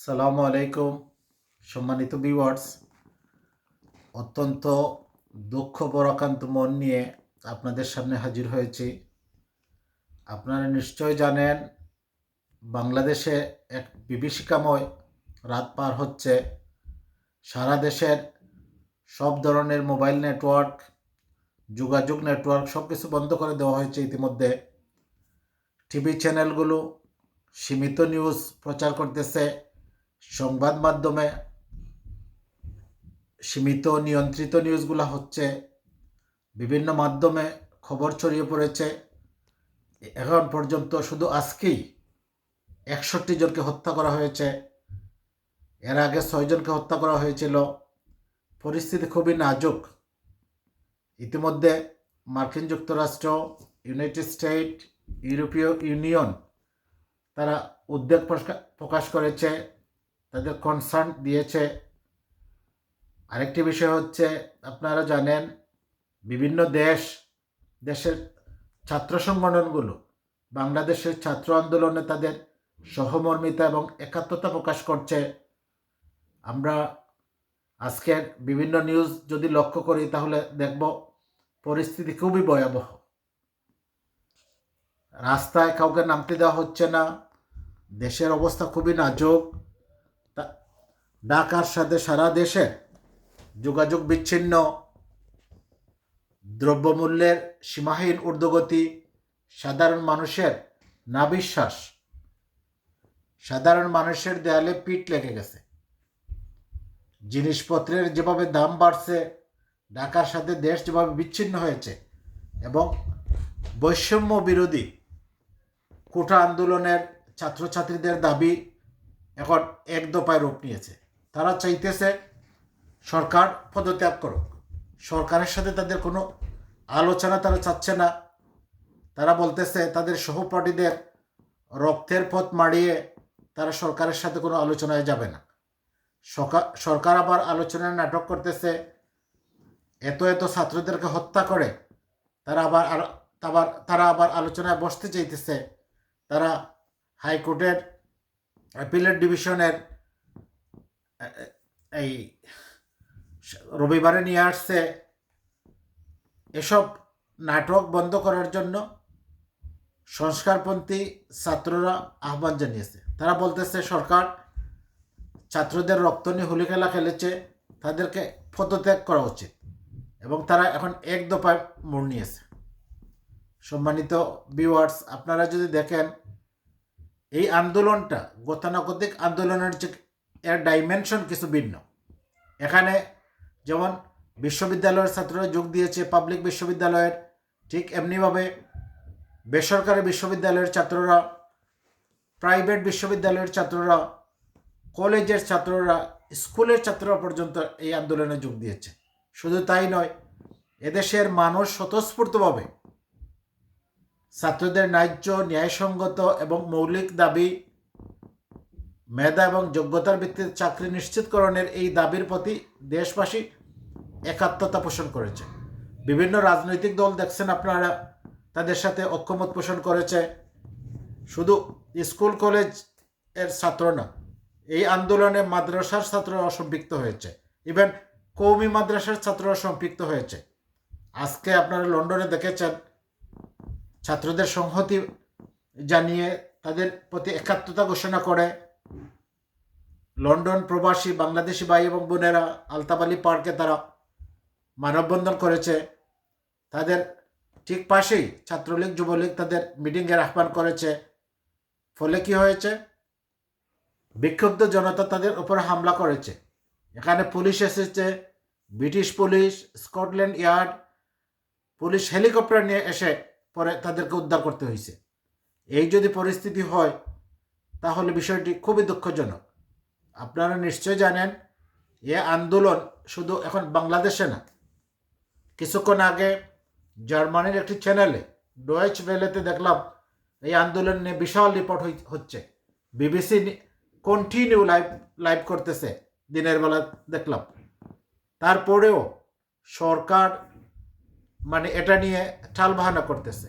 সালামু আলাইকুম সম্মানিত ভিউয়ার্স। অত্যন্ত দুঃখ পরাক্রান্ত মন নিয়ে আপনাদের সামনে হাজির হয়েছি। আপনারা নিশ্চয় জানেন, বাংলাদেশে এক বিভীষিকাময় রাত পার হচ্ছে। সারা দেশের সব ধরনের মোবাইল নেটওয়ার্ক, যোগাযোগ নেটওয়ার্ক সব কিছু বন্ধ করে দেওয়া হয়েছে ইতিমধ্যে। টিভি চ্যানেলগুলো সীমিত নিউজ প্রচার করতেছে, সংবাদ মাধ্যমে সীমিত নিয়ন্ত্রিত নিউজগুলো হচ্ছে, বিভিন্ন মাধ্যমে খবর ছড়িয়ে পড়েছে। এখন পর্যন্ত শুধু আজকেই 61 জনকে হত্যা করা হয়েছে, এর আগে 6 জনকে হত্যা করা হয়েছিল। পরিস্থিতি খুবই নাজুক। ইতিমধ্যে মার্কিন যুক্তরাষ্ট্র, ইউনাইটেড স্টেট, ইউরোপীয় ইউনিয়ন তারা উদ্বেগ প্রকাশ করেছে, তাদের কনসার্ন দিয়েছে। আরেকটি বিষয় হচ্ছে, আপনারা জানেন, বিভিন্ন দেশের ছাত্র সংগঠনগুলো বাংলাদেশের ছাত্র আন্দোলনে তাদের সহমর্মিতা এবং একাত্মতা প্রকাশ করছে। আমরা আজকের বিভিন্ন নিউজ যদি লক্ষ্য করি তাহলে দেখব পরিস্থিতি খুবই ভয়াবহ। রাস্তায় কাউকে নামতে দেওয়া হচ্ছে না, দেশের অবস্থা খুবই নাজুক। ঢাকার সাথে সারা দেশে যোগাযোগ বিচ্ছিন্ন, দ্রব্যমূল্যের সীমাহীন ঊর্ধ্বগতি, সাধারণ মানুষের নাবিশ্বাস, সাধারণ মানুষের দেয়ালে পিঠ লেগে গেছে। জিনিসপত্রের যেভাবে দাম বাড়ছে, ঢাকার সাথে দেশ যেভাবে বিচ্ছিন্ন হয়েছে, এবং বৈষম্য বিরোধী কোটা আন্দোলনের ছাত্রছাত্রীদের দাবি এখন এক দফায় রূপ নিয়েছে। তারা চাইতেছে সরকার পদত্যাগ করুক। সরকারের সাথে তাদের কোনো আলোচনা তারা চাচ্ছে না। তারা বলতেছে তাদের সহপাঠীদের রক্তের পথ মাড়িয়ে তারা সরকারের সাথে কোনো আলোচনায় যাবে না। সরকার আবার আলোচনায় নাটক করতেছে। এত ছাত্রদেরকে হত্যা করে তারা আবার আলোচনায় বসতে চাইতেছে। তারা হাইকোর্টের অ্যাপিলেট ডিভিশনের এই রবিবারে নিয়ে আসছে। এসব নাটক বন্ধ করার জন্য সংস্কারপন্থী ছাত্ররা আহ্বান জানিয়েছে। তারা বলতেছে সরকার ছাত্রদের রক্ত নিয়ে হোলি খেলা খেলেছে, তাদেরকে পদত্যাগ করা উচিত, এবং তারা এখন এক দফায় মোড় নিয়েছে। সম্মানিত ভিউয়ার্স, আপনারা যদি দেখেন, এই আন্দোলনটা গতানুগতিক আন্দোলনের যে এর ডাইমেনশন কিছু ভিন্ন। এখানে যেমন বিশ্ববিদ্যালয়ের ছাত্ররা যোগ দিয়েছে, পাবলিক বিশ্ববিদ্যালয়ের, ঠিক এমনিভাবে বেসরকারি বিশ্ববিদ্যালয়ের ছাত্ররা, প্রাইভেট বিশ্ববিদ্যালয়ের ছাত্ররা, কলেজের ছাত্ররা, স্কুলের ছাত্ররা পর্যন্ত এই আন্দোলনে যোগ দিয়েছে। শুধু তাই নয়, এদেশের মানুষ স্বতঃস্ফূর্তভাবে ছাত্রদের ন্যায্য, ন্যায়সঙ্গত এবং মৌলিক দাবি, মেধা এবং যোগ্যতার ভিত্তিতে চাকরি নিশ্চিতকরণের এই দাবির প্রতি দেশবাসী একাত্মতা পোষণ করেছে। বিভিন্ন রাজনৈতিক দল দেখছেন আপনারা, তাদের সাথে ঐক্যমত পোষণ করেছে। শুধু স্কুল কলেজ এর ছাত্র না, এই আন্দোলনে মাদ্রাসার ছাত্ররা সম্পৃক্ত হয়েছে, ইভেন কওমি মাদ্রাসার ছাত্ররা সম্পৃক্ত হয়েছে। আজকে আপনারা লন্ডনে দেখেছেন, ছাত্রদের সংহতি জানিয়ে তাদের প্রতি একাত্মতা ঘোষণা করে লন্ডন প্রবাসী বাংলাদেশি ভাই এবং বোনেরা আলতাফ আলী পার্কে তারা মানববন্ধন করেছে। তাদের ঠিক পাশেই ছাত্রলীগ, যুবলীগ তাদের মিটিংয়ের আহ্বান করেছে। ফলে কি হয়েছে? বিক্ষুব্ধ জনতা তাদের উপর হামলা করেছে। এখানে পুলিশ এসেছে, British police, Scotland yard police helicopter নিয়ে এসে পরে তাদেরকে উদ্ধার করতে হয়েছে। এই যদি পরিস্থিতি হয় তাহলে বিষয়টি খুবই দুঃখজনক। আপনারা নিশ্চয় জানেন, এ আন্দোলন শুধু এখন বাংলাদেশে না, কিছুক্ষণ আগে জার্মানির একটি চ্যানেলে ডয়েচ ভেলেতে দেখলাম এই আন্দোলন নিয়ে বিশাল রিপোর্ট হচ্ছে। বিবিসি কন্টিনিউ লাইভ করতেছে, দিনের বেলা দেখলাম। তারপরেও সরকার এটা নিয়ে টালবাহানা করতেছে।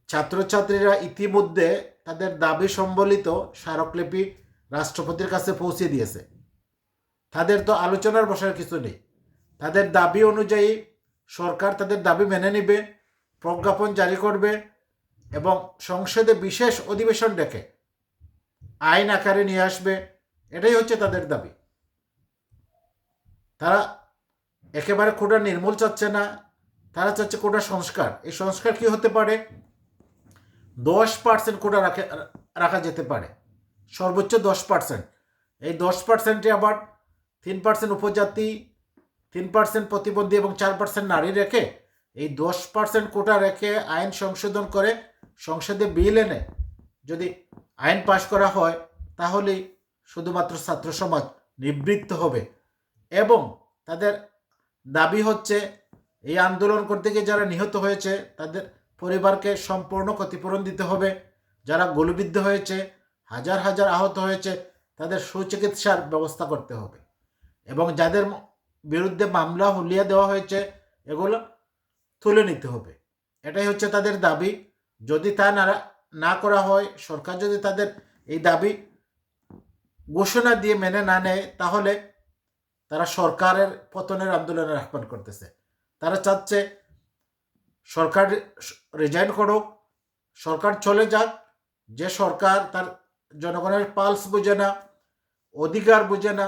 ছাত্রছাত্রীরা ইতিমধ্যে তাদের দাবি সম্বলিত স্মারকলিপি রাষ্ট্রপতির কাছে পৌঁছে দিয়েছে। তাদের তো আলোচনার বসার কিছু নেই। তাদের দাবি অনুযায়ী সরকার তাদের দাবি মেনে নেবে, প্রজ্ঞাপন জারি করবে এবং সংসদে বিশেষ অধিবেশন ডেকে আইন আকারে নিয়ে আসবে। এটাই হচ্ছে তাদের দাবি। তারা একেবারে কোটা নির্মূল চাচ্ছে না, তারা চাচ্ছে কোটা সংস্কার। এই সংস্কার কি হতে পারে? 10% কোটা রাখা যেতে পারে, সর্বোচ্চ 10%। এই 10%-এ আবার 3% উপজাতি, 3% প্রতিবন্ধী এবং 4% নারী রেখে এই 10% কোটা রেখে আইন সংশোধন করে সংসদে বিল এনে যদি আইন পাশ করা হয়, তাহলেই শুধুমাত্র ছাত্র সমাজ নিবৃত্ত হবে। এবং তাদের দাবি হচ্ছে এই আন্দোলন করতে গিয়ে যারা নিহত হয়েছে তাদের পরিবারকে সম্পূর্ণ ক্ষতিপূরণ দিতে হবে। যারা গুলিবিদ্ধ হয়েছে, হাজার হাজার আহত হয়েছে, তাদের সুচিকিৎসার ব্যবস্থা করতে হবে। এবং যাদের বিরুদ্ধে মামলা হুলিয়া দেওয়া হয়েছে এগুলো তুলে নিতে হবে। এটাই হচ্ছে তাদের দাবি। যদি তা না করা হয়, সরকার যদি তাদের এই দাবি ঘোষণা দিয়ে মেনে না নেয়, তাহলে তারা সরকারের পতনের আন্দোলনের আহ্বান করতেছে। তারা চাচ্ছে সরকার রিজাইন করুক, সরকার চলে যাক। যে সরকার তার জনগণের পালস বুঝে না, অধিকার বুঝে না,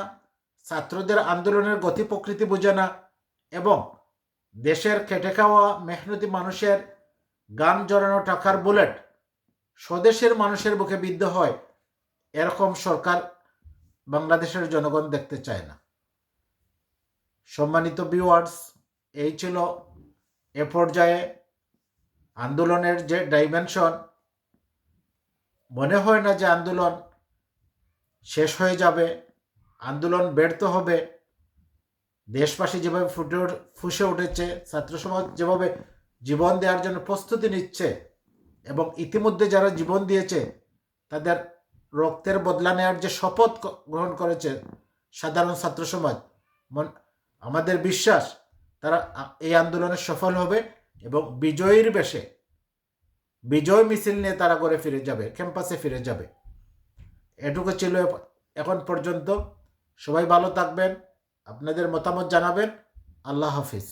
ছাত্রদের আন্দোলনের গতি প্রকৃতি বুঝে না এবং দেশের খেটে খাওয়া মেহনতি মানুষের গান জড়ানো টাকার বুলেট স্বদেশের মানুষের বুকে বিদ্ধ হয়, এরকম সরকার বাংলাদেশের জনগণ দেখতে চায় না। সম্মানিত ভিউয়ার্স, এই ছিল এ পর্যায়ে আন্দোলনের যে ডাইমেনশন। মনে হয় না যে আন্দোলন শেষ হয়ে যাবে, আন্দোলন ব্যর্থ হবে। দেশবাসী যেভাবে ফুসে উঠেছে, ছাত্র সমাজ যেভাবে জীবন দেওয়ার জন্য প্রস্তুতি নিচ্ছে এবং ইতিমধ্যে যারা জীবন দিয়েছে তাদের রক্তের বদলা নেওয়ার যে শপথ গ্রহণ করেছে সাধারণ ছাত্র সমাজ, আমাদের বিশ্বাস তারা এই আন্দোলনে সফল হবে এবং বিজয়ীর বেশে বিজয় মিছিল নিয়ে তারা করে ফিরে যাবে, ক্যাম্পাসে ফিরে যাবে। এটুকু ছিল এখন পর্যন্ত। সবাই ভালো থাকবেন, আপনাদের মতামত জানাবেন। আল্লাহ হাফিজ।